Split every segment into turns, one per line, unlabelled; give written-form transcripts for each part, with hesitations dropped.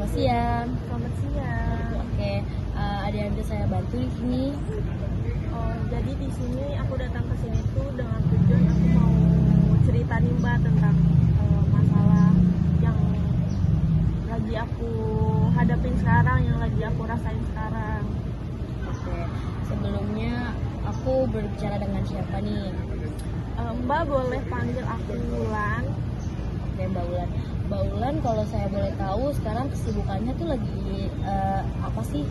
Selamat siang.
Selamat siang.
Oke, ada yang bisa saya bantu di sini?
Jadi di sini aku datang ke sini tuh dengan tujuan aku mau cerita nih Mbak tentang masalah yang lagi aku hadapin sekarang, yang lagi aku rasain sekarang.
Oke, sebelumnya aku berbicara dengan siapa nih?
Mbak boleh panggil aku Wulan.
Oke, Mbak Wulan. Mbak Wulan, kalau saya boleh tahu sekarang kesibukannya tuh lagi apa sih?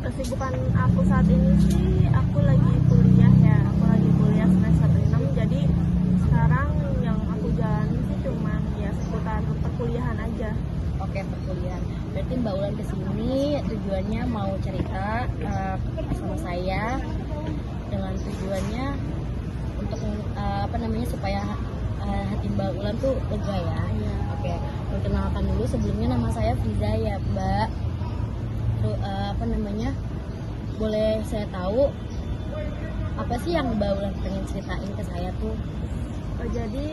Kesibukan aku saat ini sih aku lagi kuliah ya. Aku lagi kuliah semester 6. Jadi sekarang yang aku jalani sih cuman ya seputar perkuliahan aja.
Oke, perkuliahan. Berarti Mbak Wulan kesini tujuannya mau cerita sama saya dengan tujuannya untuk supaya hati Mbak Wulan tuh lega ya.
Iya.
Oke, perkenalkan dulu, sebelumnya nama saya Fiza ya Mbak. Terus boleh saya tahu apa sih yang Mbak Wulan pengen ceritain ke saya tuh?
Jadi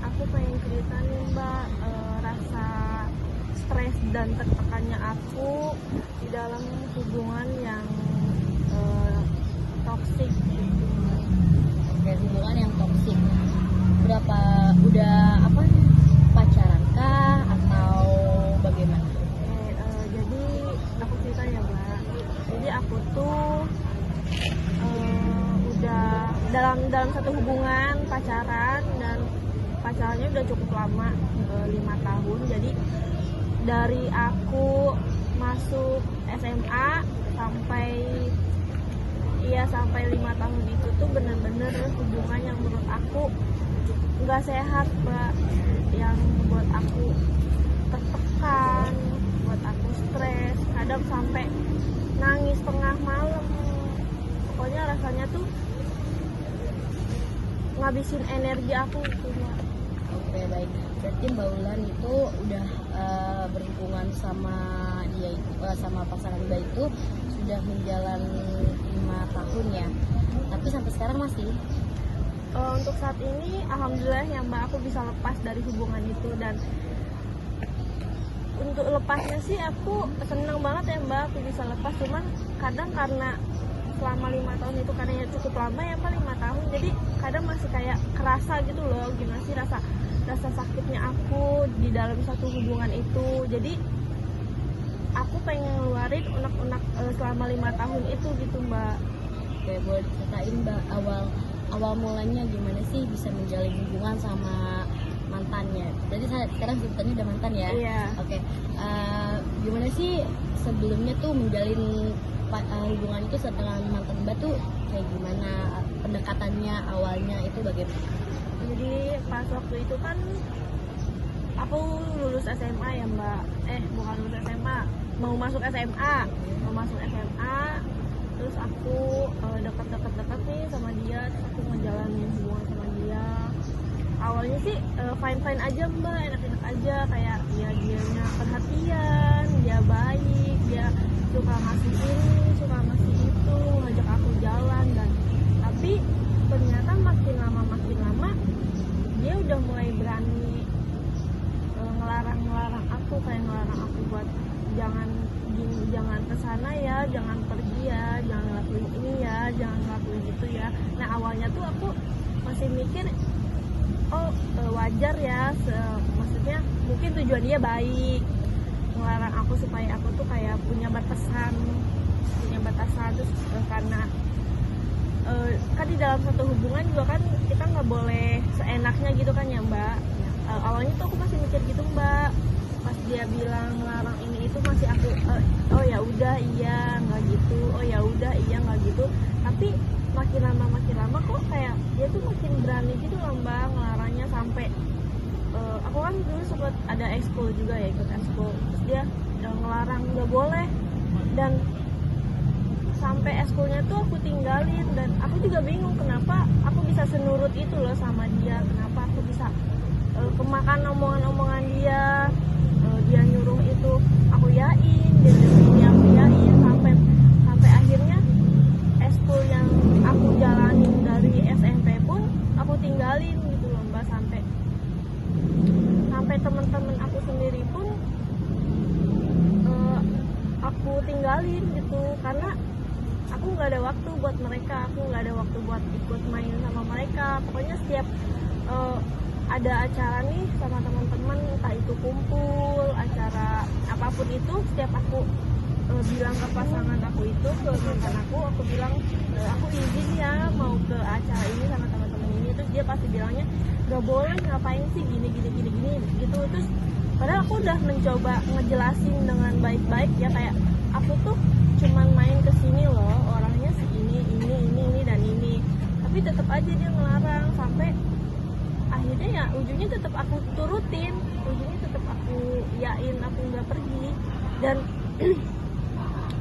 aku pengen cerita nih Mbak, rasa stres dan tertekannya aku di dalam hubungan yang toksik gitu.
Oke, hubungan yang toksik. Udah pacaran kah atau bagaimana?
Jadi aku cerita ya Mbak. Jadi aku tuh udah dalam satu hubungan pacaran, dan pacarannya udah cukup lama, 5 tahun. Jadi dari aku masuk SMA sampai 5 tahun itu tuh bener-bener hubungan yang menurut aku nggak sehat Mbak, yang buat aku tertekan, buat aku stres, kadang sampai nangis tengah malam. Pokoknya rasanya tuh ngabisin energi aku gitu Mbak.
Oke, baik. Berarti Mbak Wulan itu udah berhubungan sama sama pasangan Mbak itu sudah menjalani 5 tahun ya. Tapi sampai sekarang masih?
Untuk saat ini alhamdulillah ya Mbak, aku bisa lepas dari hubungan itu. Dan untuk lepasnya sih aku senang banget ya Mbak, aku bisa lepas. Cuman kadang karena selama 5 tahun itu, karena ya cukup lama ya Mbak, 5 tahun, jadi kadang masih kayak kerasa gitu loh, gimana sih rasa sakitnya aku di dalam satu hubungan itu. Jadi aku pengen ngeluarin unek-unek selama 5 tahun itu gitu Mbak.
Oke, boleh diceritain Mbak awal mulanya gimana sih bisa menjalin hubungan sama mantannya? Jadi sekarang sebutannya udah mantan ya?
Iya.
Oke, gimana sih sebelumnya tuh menjalin hubungan itu dengan mantan Mbak tuh kayak gimana? Pendekatannya awalnya itu bagaimana?
Jadi pas waktu itu kan aku lulus SMA ya Mbak. Bukan lulus SMA, mau masuk SMA. Terus aku dekat nih sama dia, terus aku ngejalanin hubungan sama dia. Awalnya sih fine aja Mbak, enak-enak aja, kayak ya dianya perhatian, dia baik, dia suka ngasih ini, suka ngasih itu, ngajak aku jalan. Dan tapi ternyata makin lama dia udah mulai berani ngelarang aku, kayak ngelarang aku buat jangan kesana ya, jangan pergi ya, jangan ngelakuin ini ya, jangan ngelakuin itu ya. Nah awalnya tuh aku masih mikir wajar ya, maksudnya mungkin tujuan dia baik, ngelarang aku supaya aku tuh kayak punya batasan. Terus karena kan di dalam satu hubungan juga kan kita nggak boleh seenaknya gitu kan ya Mbak. Awalnya tuh aku masih mikir gitu Mbak, pas dia bilang ngelarang ini itu masih aku oh ya udah iya nggak gitu, oh ya udah iya nggak gitu. Tapi makin lama kok kayak dia tuh makin berani gitu loh Mbak, ngelarangnya. Sampai aku kan dulu sempat ada ekskul juga ya, ikut ekskul, terus dia ngelarang nggak boleh, dan sampai eskulnya tuh aku tinggalin. Dan aku juga bingung kenapa aku bisa senurut itu loh sama dia, kenapa aku bisa kemakan omongan dia. Dia nyuruh itu aku yain, dia nyuruh ini aku yain, sampai akhirnya eskul yang aku jalanin dari SMP pun aku tinggalin gitu loh Mbak. Sampai teman-teman aku sendiri pun tinggalin gitu, karena aku nggak ada waktu buat mereka, aku nggak ada waktu buat ikut main sama mereka. Pokoknya setiap ada acara nih sama teman-teman, entah itu kumpul, acara apapun itu, setiap aku bilang ke pasangan aku itu, ke mantan aku bilang aku izin ya mau ke acara ini sama teman-teman ini, terus dia pasti bilangnya nggak boleh, ngapain sih gini gitu. Terus padahal aku udah mencoba ngejelasin dengan baik-baik ya, kayak aku tuh cuman main kesini loh, orangnya segini, ini dan ini, tapi tetap aja dia ngelarang. Sampai akhirnya ya ujungnya tetap aku turutin, ujungnya tetap aku yain aku nggak pergi. Dan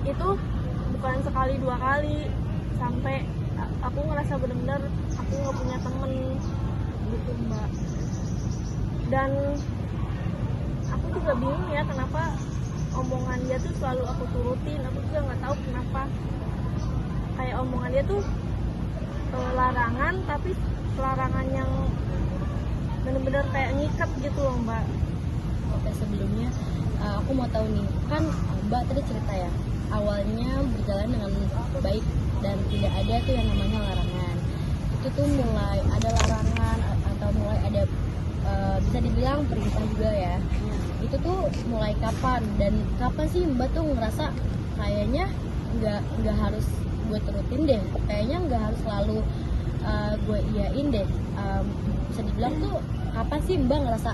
itu bukan sekali dua kali, sampai aku ngerasa benar-benar aku nggak punya temen gitu mbak. Dan aku juga bingung ya kenapa omongan dia tuh selalu aku turutin. Aku juga nggak tahu kenapa, kayak omongan dia tuh larangan, tapi larangan yang bener-bener kayak ngikat gitu loh mbak.
Oke, sebelumnya aku mau tahu nih, kan Mbak tadi cerita ya awalnya berjalan dengan baik dan tidak ada tuh yang namanya larangan. Itu tuh mulai ada larangan atau mulai ada bisa dibilang perintah juga ya. Itu tuh mulai kapan, dan kapan sih Mbak tuh ngerasa kayaknya nggak harus gue turutin deh, kayaknya nggak harus selalu gue iyain deh. Bisa dibilang tuh kapan sih Mbak ngerasa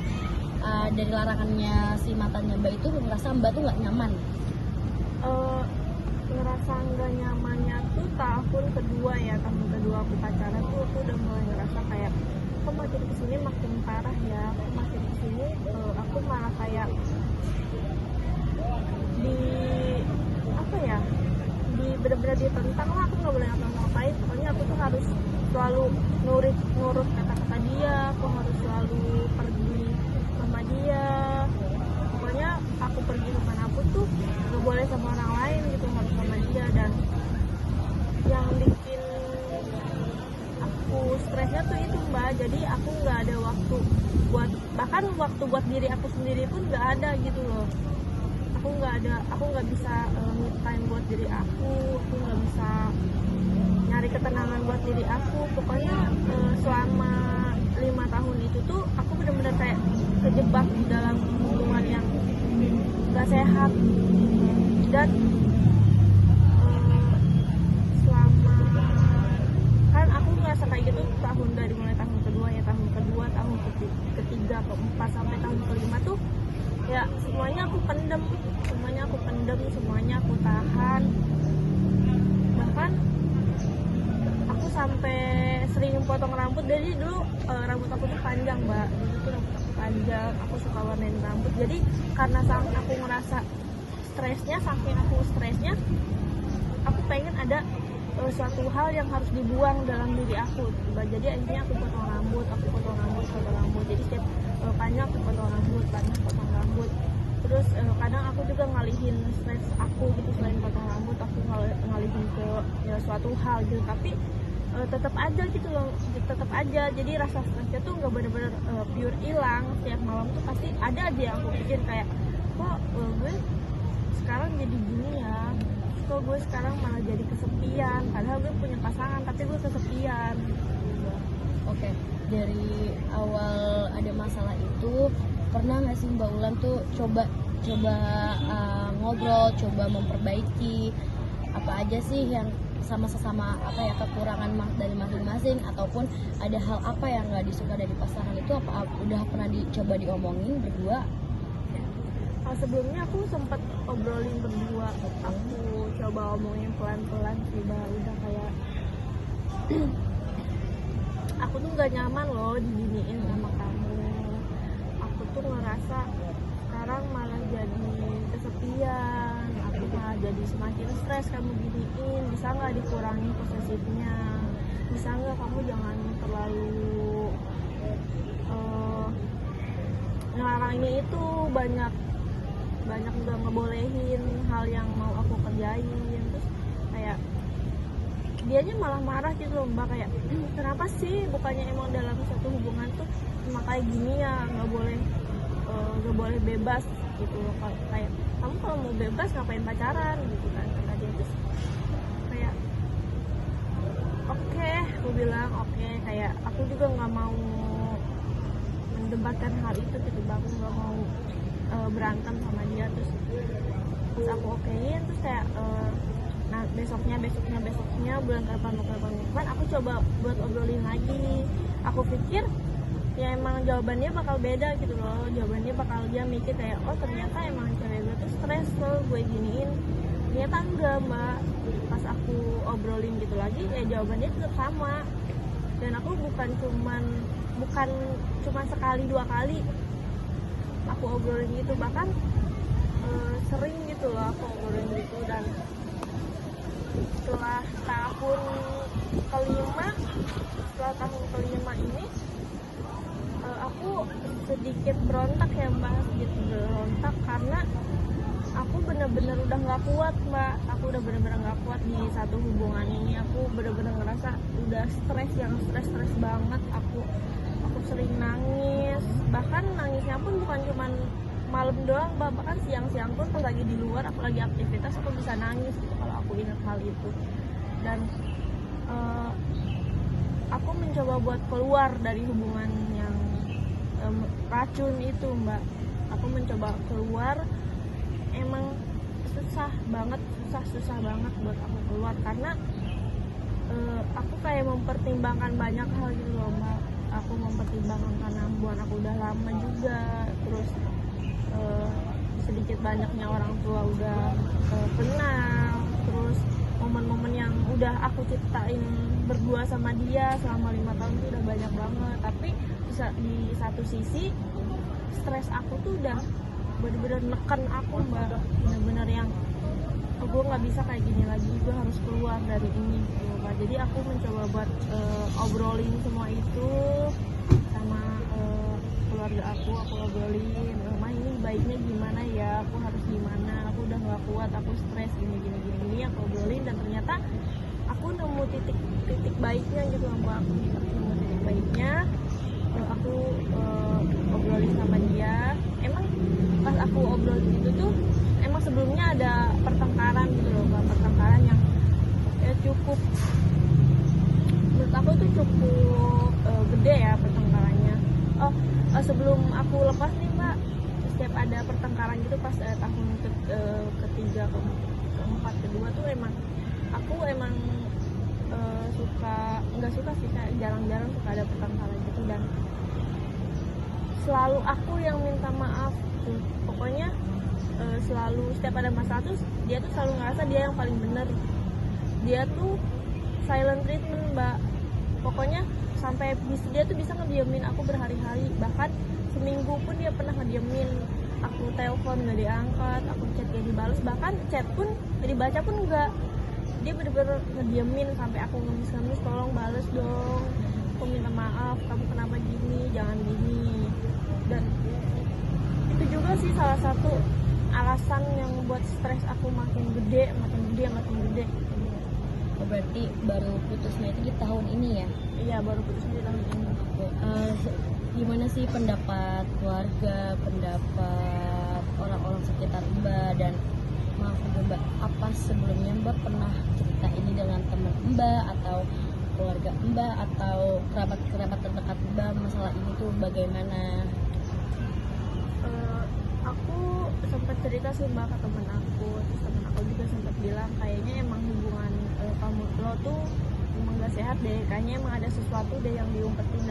dari larangannya si mantannya Mbak itu ngerasa Mbak tuh nggak nyaman?
Ngerasa nggak nyamannya tuh tahun kedua aku pacaran tuh aku udah mulai ngerasa kayak kok makin kesini makin parah ya, kok makin kesini aku malah kayak di apa ya, di bener-bener ditentang lah, aku nggak boleh ngapa-ngapain. Pokoknya aku tuh harus selalu nurut kata-kata dia, aku harus selalu pergi sama dia. Pokoknya aku pergi kemanapun tuh nggak boleh sama orang lain gitu, harus sama dia. Dan yang bikin aku stresnya tuh itu mbak, jadi aku nggak ada waktu buat, bahkan waktu buat diri aku sendiri pun nggak ada gitu loh. Aku nggak bisa me time buat diri aku nggak bisa nyari ketenangan buat diri aku. Pokoknya selama 5 tahun itu tuh aku benar-benar kayak kejebak di dalam hubungan yang gak sehat. Dan selama, kan aku ngerasa kayak gitu dari mulai tahun kedua, tahun ketiga, keempat, sampai tahun kelima tuh ya semuanya aku pendem, semuanya aku tahan. Bahkan aku sampai sering potong rambut. Jadi dulu rambut aku tuh panjang mbak, dulu tuh rambut aku panjang, aku suka warnain rambut. Jadi karena aku ngerasa saking aku stresnya, aku pengen ada suatu hal yang harus dibuang dalam diri aku mbak. Jadi akhirnya aku potong rambut. Jadi setiap panjang aku potong rambut. Terus kadang aku juga ngalihin stres aku gitu, selain potong rambut aku ngalihin ke ya, suatu hal gitu. Tapi tetap aja jadi rasa stresnya tuh nggak bener-bener pure hilang. Setiap malam tuh pasti ada aja yang aku pikir kayak kok gue sekarang jadi gini ya, kok gue sekarang malah jadi kesepian, padahal gue punya pasangan tapi gue kesepian.
Oke, dari awal ada masalah itu pernah nggak sih Mbak Ulan tuh coba ngobrol, coba memperbaiki apa aja sih yang sama-sama apa ya kekurangan dari masing-masing, ataupun ada hal apa yang nggak disuka dari pasangan itu, apa udah pernah dicoba diomongin berdua?
Sebelumnya aku sempat obrolin berdua, aku coba omongin pelan-pelan sih mbak. Udah kayak aku tuh nggak nyaman loh diginiin sama kamu, aku tuh ngerasa sekarang malah jadi kesepian, aku malah jadi semakin stres kamu giniin. Bisa nggak dikurangi posesifnya, bisa nggak kamu jangan terlalu ngelarang ini itu, banyak udah ngebolehin hal yang mau aku kerjain. Terus kayak dianya malah marah gitu loh mbak, kayak kenapa sih, bukannya emang dalam satu hubungan tuh cuma kayak gini ya, nggak boleh gak boleh bebas gitu loh. Kayak kamu kalau mau bebas ngapain pacaran gitu kan, kata dia. Terus kayak oke, aku bilang oke, kayak aku juga nggak mau mendebatkan hal itu gitu, aku nggak mau berantem sama dia. Terus aku okein, terus kayak nah besoknya bulan depan aku coba buat obrolin lagi. Aku pikir ya emang jawabannya bakal beda gitu loh, jawabannya bakal dia mikir kayak oh ternyata emang cewek gue tuh stres loh gue giniin. Ternyata enggak mbak, pas aku obrolin gitu lagi ya jawabannya tetap sama. Dan aku bukan cuman sekali dua kali aku obrolin gitu, bahkan sering gitu loh aku obrolin gitu. Dan setelah tahun kelima ini aku sedikit berontak ya mbak, sedikit berontak karena aku bener-bener udah nggak kuat mbak. Aku udah bener-bener nggak kuat di satu hubungan ini. Aku bener-bener ngerasa udah stres banget. Aku sering nangis, bahkan nangisnya pun bukan cuman malam doang mbak, bahkan siang-siang pun pas lagi di luar aku lagi aktivitas aku bisa nangis gitu kalau aku ingat hal itu. Dan aku mencoba buat keluar dari hubungan yang racun itu mbak. Aku mencoba keluar, emang susah banget buat aku keluar karena aku kayak mempertimbangkan banyak hal gitu loh mbak. Aku mempertimbangkan karena hubungan aku udah lama juga, terus sedikit banyaknya orang tua udah kenal, terus momen-momen yang udah aku ciptain berdua sama dia selama 5 tahun itu udah banyak banget. Tapi di satu sisi stres aku tuh udah bener-bener neken aku mbak, bener-bener yang gue nggak bisa kayak gini lagi, gue harus keluar dari ini gitu mbak. Jadi aku mencoba buat obrolin semua itu sama keluarga aku obrolin, mah ini baiknya gimana ya, aku harus gimana, aku udah nggak kuat, aku stres gini aku obrolin. Dan ternyata aku nemu titik baiknya gitu mbak. Aku nemu titik baiknya, aku obrolin sama dia. Emang pas aku obrolin itu tuh emang sebelumnya ada pertengkaran gitu loh mbak, pertengkaran yang ya cukup, menurut aku tuh cukup gede ya pertengkarannya. Sebelum aku lepas nih mbak, setiap ada pertengkaran gitu pas tahun ketiga, keempat, kedua tuh aku emang nggak suka sih, kayak jarang-jarang suka ada pertengkaran gitu. Dan selalu aku yang minta maaf tuh. Pokoknya selalu setiap ada masalah tuh dia tuh selalu ngerasa dia yang paling bener. Dia tuh silent treatment mbak. Pokoknya sampai dia tuh bisa ngediemin aku berhari-hari, bahkan seminggu pun dia pernah ngediemin. Aku telepon nggak diangkat, aku chat gak dibales, bahkan chat pun gak dibaca pun enggak. Dia bener-bener ngediemin sampai aku ngemis-ngemis, tolong bales dong, aku minta maaf, kamu kenapa gini, jangan gini. Dan itu juga sih salah satu alasan yang membuat stres aku makin gede.
Berarti baru putusnya itu di tahun ini ya?
Iya, baru putusnya di tahun ini.
Gimana sih pendapat keluarga, pendapat orang-orang sekitar Mbak, dan maaf Mbak, apa sebelumnya Mbak pernah cerita ini dengan teman Mbak atau keluarga Mbak atau kerabat terdekat Mbak, masalah ini tuh bagaimana?
Aku sempat cerita sih mbak ke temen aku, terus temen aku juga sempat bilang kayaknya emang hubungan kamu lo tuh emang gak sehat deh, kayaknya emang ada sesuatu deh yang diumpetin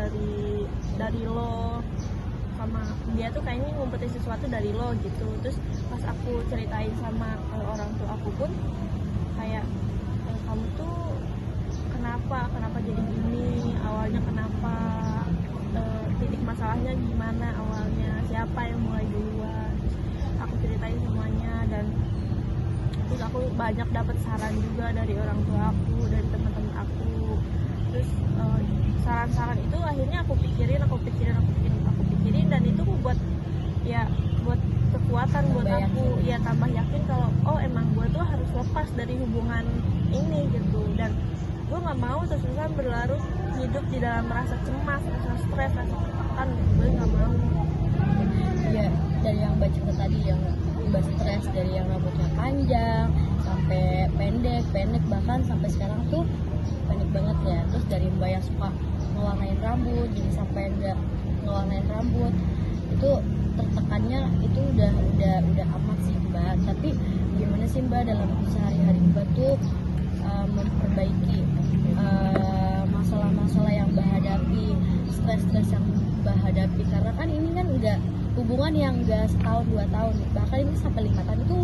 dari lo sama dia tuh, kayaknya ngumpetin sesuatu dari lo gitu. Terus pas aku ceritain sama orang tua aku pun kayak kamu tuh kenapa jadi gini, awalnya kenapa, titik masalahnya gimana awalnya, siapa yang mulai duluan. Aku ceritain semuanya, dan terus aku banyak dapat saran juga dari orang tua aku, dari teman-teman aku. Terus saran-saran itu akhirnya aku pikirin, dan itu buat kekuatan buat aku, ya tambah yakin kalau emang gue tuh harus lepas dari hubungan ini gitu. Dan gue nggak mau terus-terusan berlarut hidup di dalam rasa cemas, rasa stres, rasa tertekan gitu. Gue nggak mau.
Ya dari yang mbak cerita tadi, yang mbak stres dari yang rambutnya panjang sampai pendek bahkan sampai sekarang tuh pendek banget ya. Terus dari mbak yang suka ngewarnain rambut jadi sampai enggak ngewarnain rambut, itu tertekannya itu udah amat sih mbak. Tapi gimana sih mbak dalam sehari-hari mbak tuh memperbaiki masalah-masalah yang mbak hadapi, stres yang mbak hadapi, karena kan ini kan enggak hubungan yang enggak setahun 2 tahun, bahkan ini sampai 5 tahun itu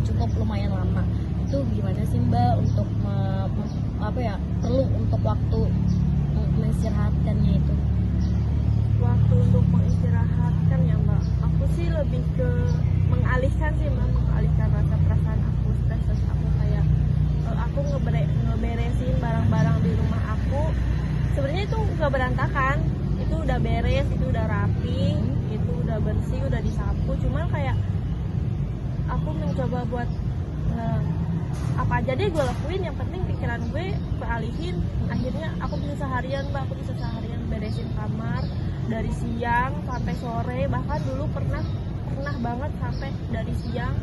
cukup lumayan lama. Itu gimana sih mbak untuk perlu untuk waktu mengistirahatkannya itu?
Waktu untuk mengistirahatkan ya mbak, aku sih lebih ke mengalihkan sih mbak, mengalihkan rasa perasaan aku, stres aku, kayak aku ngeberesin barang-barang di rumah aku. Sebenarnya itu nggak berantakan, itu udah beres, itu udah rapi, itu udah bersih, udah disapu. Cuman kayak aku mencoba buat apa aja deh gue lakuin, yang penting pikiran gue kealihin. Akhirnya aku bisa seharian mbak, aku bisa seharian beresin kamar dari siang sampai sore. Bahkan dulu pernah banget sampai dari siang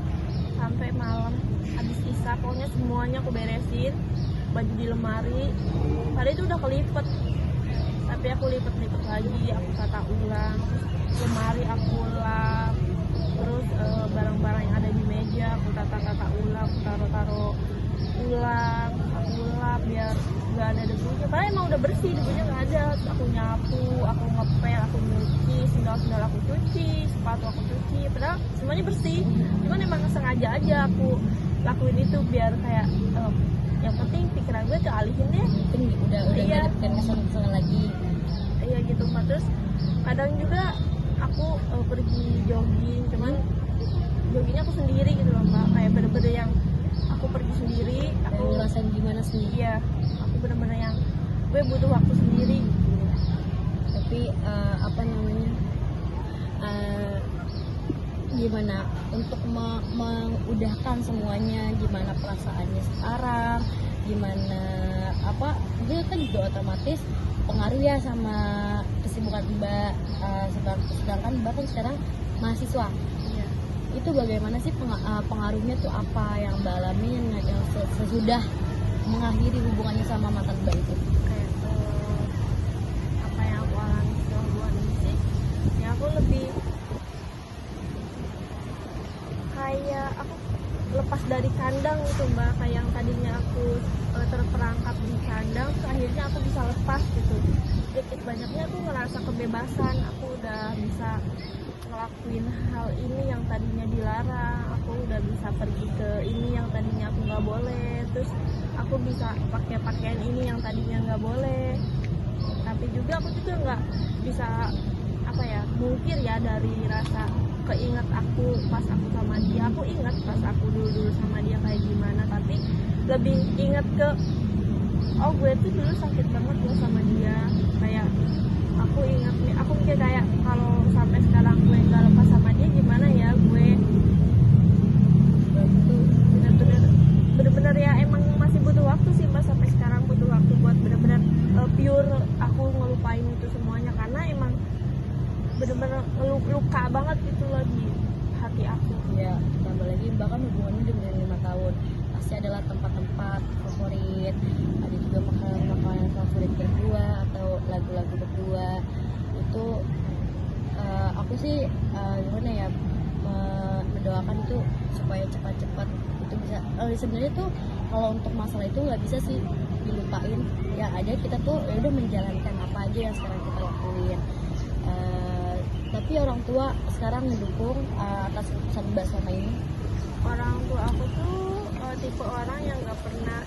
sampai malam, habis isya pokoknya semuanya aku beresin. Baju di lemari padahal itu udah kelipet, tapi aku lipet lagi, aku tata ulang. Lemari aku lap, terus barang-barang yang ada di meja aku tata ulang, aku taruh ulang, aku lap biar nggak ada debunya. Padahal emang udah bersih, debunya nggak ada. Aku nyapu, aku ngepel, aku nyuci, sendal aku cuci, sepatu aku cuci, padahal semuanya bersih. Cuman emang sengaja aja aku lakuin itu biar kayak yang penting pikiran gue kealihin deh.
Mungkin udah
Iya.
gak ada pikiran kesana lagi.
Iya gitu mbak. Terus kadang juga aku pergi jogging, cuman joggingnya aku sendiri gitu loh mbak, kayak bener-bener yang aku pergi sendiri, aku
ngerasain gimana sih?
iya, aku bener-bener yang gue butuh waktu sendiri.
Tapi gimana untuk mengudahkan semuanya, gimana perasaannya sekarang, gimana dia kan juga otomatis pengaruh ya sama kesibukan mbak. Sedangkan mbak kan sekarang mahasiswa.
Iya.
Itu bagaimana sih pengaruhnya tuh, apa yang mbak alami yang sesudah mengakhiri hubungannya sama mantan mbak itu?
Kayak apa yang aku alami setelah hubungan ini sih, ya aku lebih kayak aku lepas dari kandang gitu mbak. Kayak yang tadinya aku terperangkap di kandang, terus akhirnya aku bisa lepas gitu. Sedikit banyaknya aku ngerasa kebebasan, aku udah bisa ngelakuin hal ini yang tadinya dilarang, aku udah bisa pergi ke ini yang tadinya aku nggak boleh, terus aku bisa pakai pakaian ini yang tadinya nggak boleh. Tapi juga aku juga nggak bisa mungkir ya dari rasa keinget aku pas aku sama dia. Aku ingat pas aku dulu sama dia kayak gimana, tapi lebih inget ke gue tuh dulu sakit banget loh sama dia. Kayak aku ingat nih, aku mikir kayak kalau sampai sekarang gue nggak lepas sama dia gimana ya, gue bener-bener ya emang masih butuh waktu sih mbak. Sampai sekarang butuh waktu buat bener-bener pure aku ngelupain itu semuanya, karena emang bener-bener luka banget gitu loh di hati aku.
Ya, tambah lagi bahkan hubungannya dengan 5 tahun pasti adalah tempat-tempat favorit, ada juga makanan favorit berdua atau lagu-lagu berdua. Itu aku sih gimana ya, mendoakan itu supaya cepat-cepat itu bisa. Sebenarnya tuh kalau untuk masalah itu nggak bisa sih dilupain, ya ada kita tuh ya udah menjalankan apa aja yang sekarang kita lakuin. Tapi orang tua sekarang mendukung atas keputusan mbak selama ini.
Orang tua aku tuh tipe orang yang nggak pernah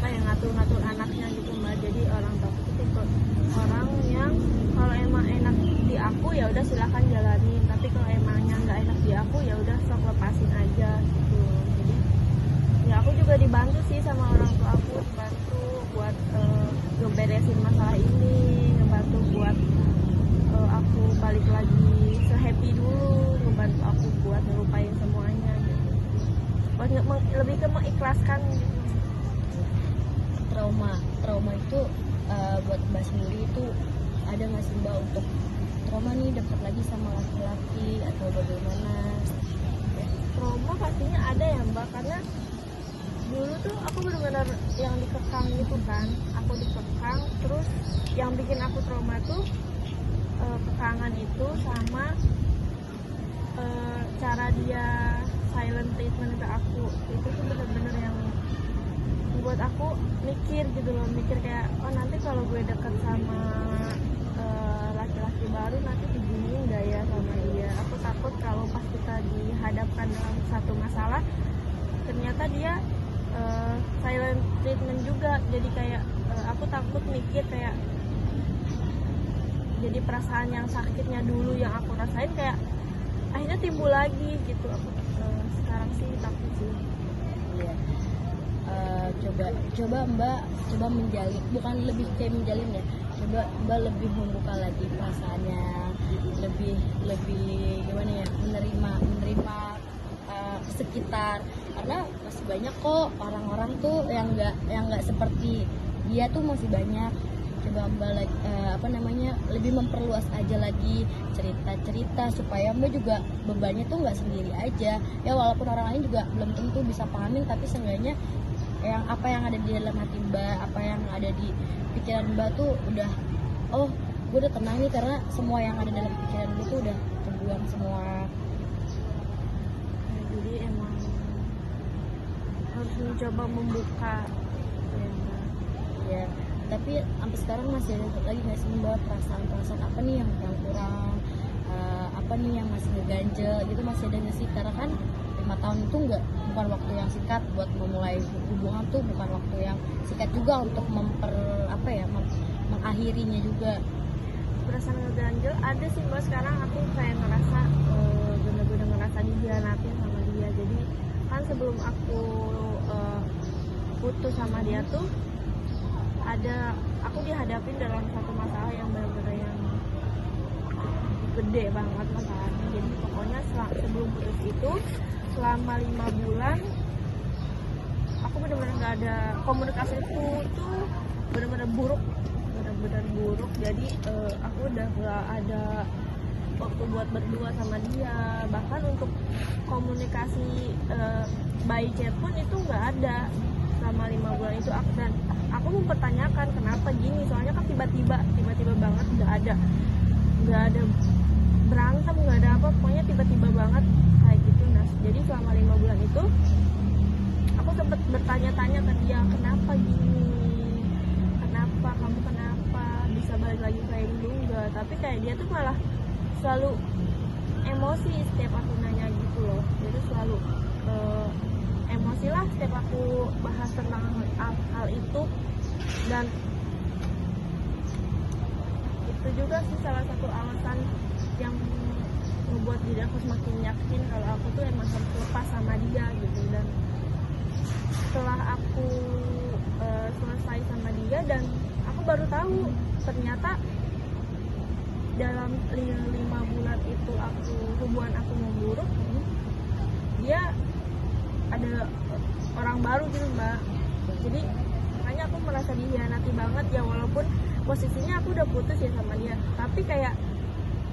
ngatur-ngatur anaknya gitu mbak. Jadi orang tua aku tuh tipe orang yang kalau emang enak di aku ya udah silahkan jalanin, tapi kalau emangnya nggak enak di aku ya udah sok lepasin aja gitu. Jadi ya aku juga dibantu sih sama orang tua aku, dibantu buat ngeberesin masalah ini, ngebantu buat aku balik lagi se-happy dulu, ngebantu aku buat ngelupain semuanya gitu. Buat lebih ke mengikhlaskan gitu.
Trauma itu buat mbak sendiri itu ada nggak sih mbak untuk trauma nih dekat lagi sama laki-laki atau bagaimana?
Trauma pastinya ada ya Mbak, karena dulu tuh aku benar-benar yang dikekang gitu kan, aku dikekang. Terus yang bikin aku trauma tuh kekangan itu sama cara dia silent treatment ke aku. Itu tuh bener-bener yang buat aku mikir gitu loh, mikir kayak oh nanti kalau gue deket sama laki-laki baru nanti diginiin gak ya sama dia. Aku takut kalau pas kita dihadapkan dalam satu masalah ternyata dia silent treatment juga. Jadi kayak aku takut mikir kayak jadi perasaan yang sakitnya dulu yang aku rasain kayak akhirnya timbul lagi gitu. Aku sekarang sih takut sih.
Iya. Coba Mbak coba menjalin, bukan lebih kayak menjalin ya, coba Mbak lebih membuka lagi perasaannya, lebih gimana ya, menerima sekitar, karena masih banyak kok orang-orang tuh yang nggak seperti dia tuh masih banyak. Coba Mbak lebih memperluas aja lagi cerita supaya Mbak juga bebannya tuh nggak sendiri aja ya, walaupun orang lain juga belum tentu bisa pahamin, tapi seenggaknya apa yang ada di dalam hati Mbak, apa yang ada di pikiran Mbak tuh udah, oh gue udah tenang nih karena semua yang ada dalam pikiran gue tuh udah terbuang semua.
Jadi emang harus mencoba membuka
ya. Tapi sampai sekarang masih ada lagi nggak sih Mbak perasaan apa nih yang kurang, apa nih yang masih ngeganjel gitu, masih ada nggak sih? Karena kan 5 tahun itu bukan waktu yang singkat buat memulai hubungan tuh, bukan waktu yang singkat juga untuk mengakhirinya juga.
perasaan ngeganjel ada sih Mbak. Sekarang aku kayak ngerasa bener-bener ngerasa dihianatin sama dia. Jadi kan sebelum aku putus sama dia tuh aku dihadapin dalam satu masalah yang benar-benar yang gede banget masalahnya. Jadi pokoknya sebelum putus itu selama 5 bulan aku benar-benar nggak ada komunikasi, itu tuh benar-benar buruk. Jadi aku udah nggak ada waktu buat berdua sama dia, bahkan untuk komunikasi by chat pun itu nggak ada selama 5 bulan itu. Dan aku mempertanyakan kenapa gini, soalnya kan tiba-tiba banget nggak ada berantem, nggak ada apa, pokoknya tiba-tiba banget kayak gitu. Nah jadi selama 5 bulan itu aku sempat bertanya-tanya ke dia, kenapa gini, kamu kenapa bisa balik lagi kayak dulu enggak. Tapi kayak dia tuh malah selalu emosi setiap aku nanya gitu loh. Jadi selalu emosi lah setiap aku bahas tentang hal itu. Dan itu juga sih salah satu alasan yang membuat diri aku semakin yakin kalau aku tuh emang harus lepas sama dia gitu. Dan setelah aku selesai sama dia, dan aku baru tahu ternyata dalam 5 bulan itu hubungan aku memburuk, dia ada orang baru gitu Mbak. Jadi makanya aku merasa dihianati banget ya, walaupun posisinya aku udah putus ya sama dia, tapi kayak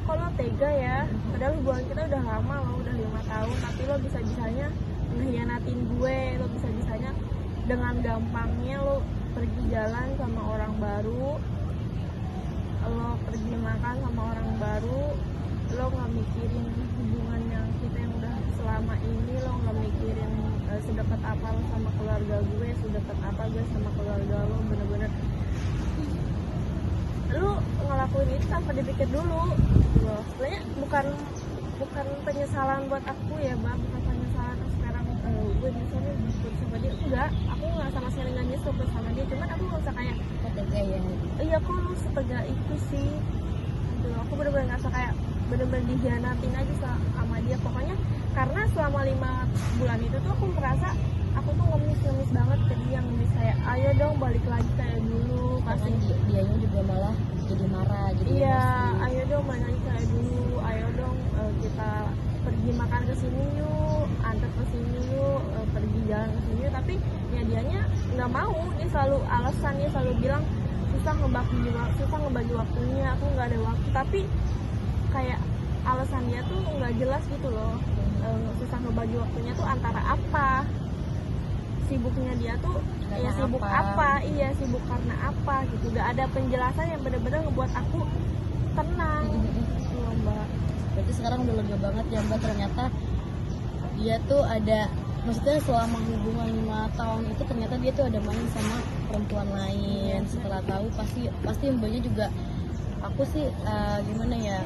kok lo tega ya, padahal hubungan kita udah lama loh, udah 5 tahun, tapi lo bisa-bisanya ngehianatin gue, lo bisa-bisanya dengan gampangnya lo pergi jalan sama orang baru, lo pergi makan sama orang baru, lo nggak mikirin hubungan yang kita yang udah selama ini, lo nggak mikirin sedekat apa lo sama keluarga gue, sedekat apa gue sama keluarga lo. Bener-bener lo ngelakuin itu tanpa dipikir dulu lo. Sebenarnya bukan penyesalan buat aku ya Bang, bukan penyesalan sekarang gue misalnya putus sama dia, enggak, aku nggak sama sekali nggak nyesel putus sama dia, cuman aku ngerasa kayak
Tega ya.
iya kok lu setega itu sih gitu. Aku bener-bener ngerasa kayak bener-bener dihianatin aja sama dia. Pokoknya karena selama 5 bulan itu tuh aku merasa aku tuh ngemis banget ke dia, ngemis kayak ayo dong balik lagi kayak dulu.
Karena dianya juga malah jadi marah, jadi
iya
emosi.
ayo dong balik lagi kayak dulu, ayo dong kita pergi makan ke sini yuk, antar ke sini yuk, pergi jalan ke sini yuk. Tapi ya dianya nggak mau, dia selalu alasan, dia selalu bilang susah ngebagi waktunya, aku nggak ada waktu. Tapi kayak alasan dia tuh nggak jelas gitu loh. Susah ngebagi waktunya tuh antara apa, sibuknya dia tuh
Karena
ya sibuk
apa?
iya sibuk karena apa gitu. Gak ada penjelasan yang benar-benar ngebuat aku tenang gitu loh, Mbak.
Berarti sekarang udah lega banget ya Mbak, ternyata dia tuh ada, maksudnya selama hubungan 5 tahun itu ternyata dia tuh ada main sama perempuan lain. Setelah tahu pasti Mbaknya juga, aku sih gimana ya,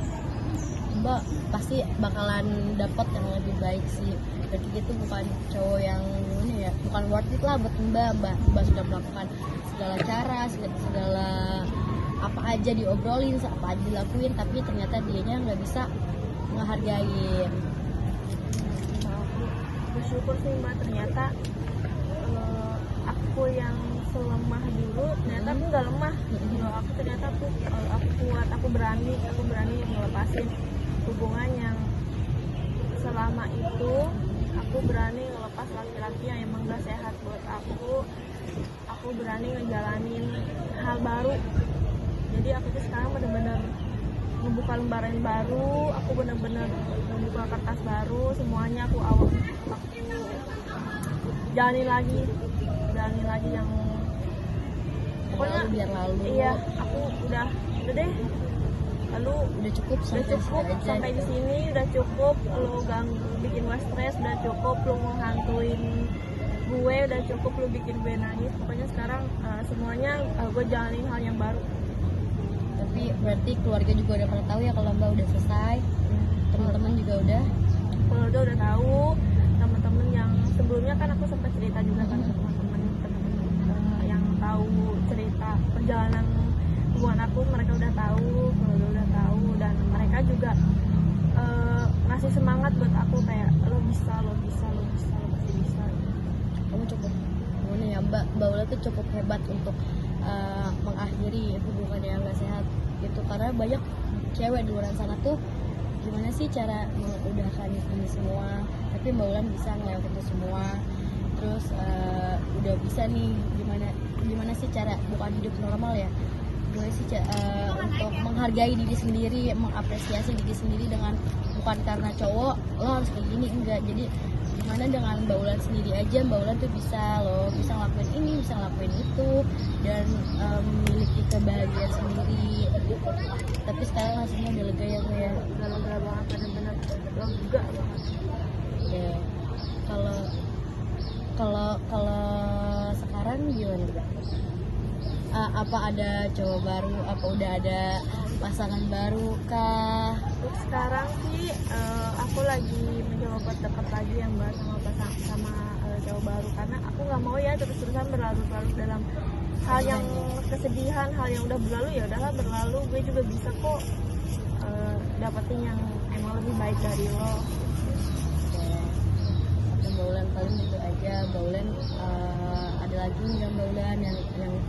Mbak pasti bakalan dapat yang lebih baik sih. Berarti itu bukan cowok yang gimana ya, bukan worth it lah buat Mbak sudah melakukan segala cara, segala apa aja diobrolin, apa aja dilakuin, tapi ternyata dianya nggak bisa ngehargain.
Nah, aku bersyukur sih Mbak, ternyata aku yang selemah dulu ternyata aku nggak lemah. Aku ternyata aku kuat, aku berani ngelepasin hubungan yang selama itu. Aku berani ngelepas laki-laki yang emang gak sehat buat aku berani ngejalanin hal baru. Jadi aku tuh sekarang bener-bener membuka lembaran baru, aku bener-bener membuka kertas baru, semuanya aku jalanin lagi yang pokoknya
lalu biar lalu.
Iya, aku udah deh, lalu
Udah cukup
sampai di sini, udah cukup lu bikin gue stres, udah cukup lu menghantuin gue, udah cukup lu bikin gue nangis. Pokoknya sekarang semuanya gue jalanin hal yang baru.
Tapi berarti keluarga juga udah pada tahu ya kalau Mbak udah selesai, teman-teman juga udah.
Keluarga udah tahu, teman-teman yang sebelumnya kan aku sempat cerita juga kan ke teman-teman yang tahu cerita perjalanan hubungan aku, mereka udah tahu, keluarga udah tahu, dan mereka juga ngasih semangat buat aku kayak lo pasti bisa.
Kamu cukup gimana ya Mbak Ula tuh cukup hebat untuk mengakhiri hubungan yang gak sehat gitu, karena banyak cewek di luar sana tuh gimana sih cara mengudahkan ini semua, tapi Mbak Ulan bisa ngelewatin itu semua. Terus udah bisa nih gimana sih cara bukan hidup normal ya, gimana sih untuk menghargai diri sendiri, mengapresiasi diri sendiri dengan bukan karena cowok lo harus kayak gini, enggak. Jadi gimana dengan Mbak Ulan sendiri aja, Mbak Ulan tuh bisa ngelakuin ini, bisa ngelakuin itu, dan memiliki kebahagiaan sendiri. Tapi sekarang hasilnya udah lega ya Mbak ya.
Udah lega banget, bener-bener lega banget
Ya. Kalau sekarang gimana Mbak? Apa ada cowok baru, apa udah ada pasangan baru kah?
Untuk sekarang sih aku lagi mencoba buat deket lagi ya Mbak sama cowok baru, karena aku nggak mau ya terus-terusan berlarut-larut dalam hal yang kesedihan, hal yang udah berlalu ya udahlah berlalu. Gue juga bisa kok dapetin yang emang lebih baik dari lo.
Mbak Ulan paling gitu aja. Mbak Ulan ada lagi nggak Mbak Ulan yang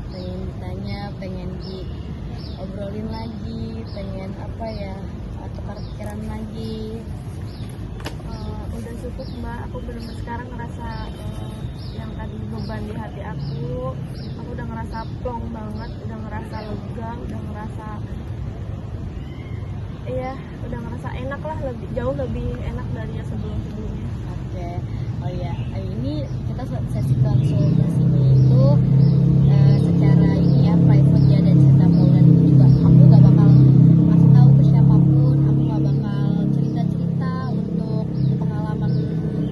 pengen ditanya, pengen diobrolin lagi, pengen apa ya, tukar pikiran lagi?
Udah cukup Mbak, aku benar-benar sekarang ngerasa yang tadi beban di hati aku udah ngerasa plong banget, udah ngerasa lega, udah ngerasa udah ngerasa enak lah, jauh lebih enak dari yang sebelumnya.
Oke. Oh ya, ini kita sesi konsultasinya itu secara ini ya, private ya, dan cerita Mbak Ulan itu juga aku gak bakal kasih tahu ke siapapun, aku gak bakal cerita untuk pengalaman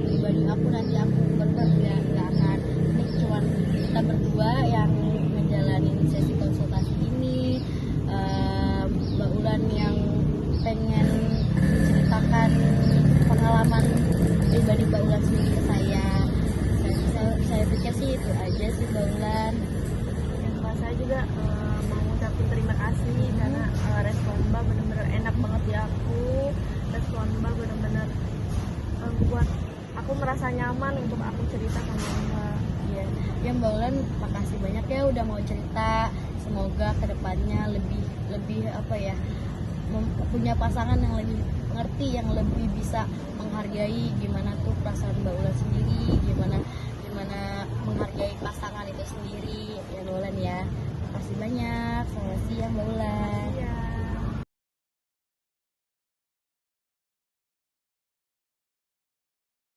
pribadi aku, nanti aku berbeda, gak akan. Ini cuma kita berdua yang ngejalanin sesi konsultasi ini. Mbak Ulan yang pengen ceritakan pengalaman pribadi Mbak Ulan sendiri ke saya pikir sih itu aja sih Mbak Ulan.
Saya juga mau ngucapin terima kasih karena respon Mbak benar-benar enak banget di aku. Respon Mbak benar-benar buat aku merasa nyaman untuk aku cerita sama Mbak.
Ya Mbak Ulan, makasih banyak ya udah mau cerita. Semoga kedepannya lebih apa ya, punya pasangan yang lebih ngerti, yang lebih bisa menghargai gimana tuh perasaan Mbak Ulan sendiri, gimana menghargai pasangan itu sendiri ya Mbak Ulan ya. Makasih banyak, selamat siang Mbak Ulan.
Iya.